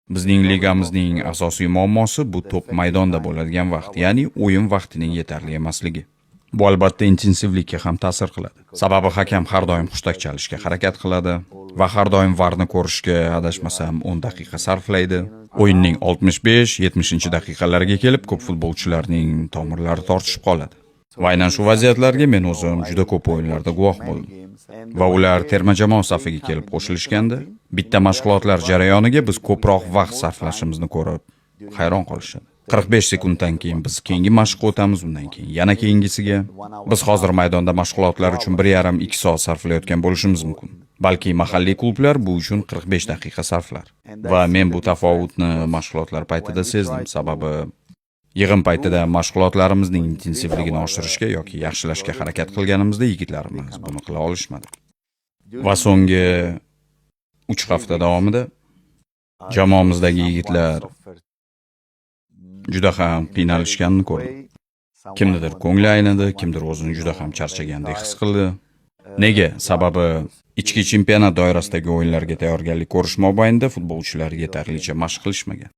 Bizning ligamizning asosiy muammosi bu to'p maydonda bo'ladigan vaqt, ya'ni o'yin vaqtining yetarli emasligi. Bu albatta intensivlikka ham ta'sir qiladi. Sababi hakam har doim hushtak chalishga harakat qiladi va har doim VARni ko'rishga adashmasam 10 daqiqa sarflaydi. O'yinning 65-70 daqiqalariga kelib ko'p futbolchilarning tomirlari tortishib qoladi. Va aynan shu vaziyatlarga men o'zim juda ko'p o'yinlarda guvoh bo'ldim. Va ular terma jamoa safiga kelib qo'shilishganda, bitta mashg'ulotlar jarayoniga biz ko'proq vaqt sarflashimizni ko'rib, hayron qolishadi. 45 sekunddan keyin biz keyingi mashqqa o'tamiz, undan keyin yana keyingisiga. Biz hozir maydonda mashg'ulotlar uchun 1,5-2 soat sarflayotgan bo'lishimiz mumkin. Balki mahalliy klublar bu uchun 45 daqiqa sarflar. Va men bu tafovutni mashg'ulotlar paytida sezdim, sababi yig'in paytida mashg'ulotlarimizning intensivligini oshirishga yoki yaxshilashga harakat qilganimizda yigitlarimiz buni qila olishmadi. Va so'nggi 3 hafta davomida jamoamizdagi yigitlar juda ham qiynalishganini ko'rdim. Kimnidir ko'ngli aynadi, kimdir o'zini juda ham charchagandek his qildi. Nega? Sababi ichki chempionat doirasidagi o'yinlarga tayyorgarlik ko'rish mobaynida futbolchilar yetarlicha mashq qilishmagan.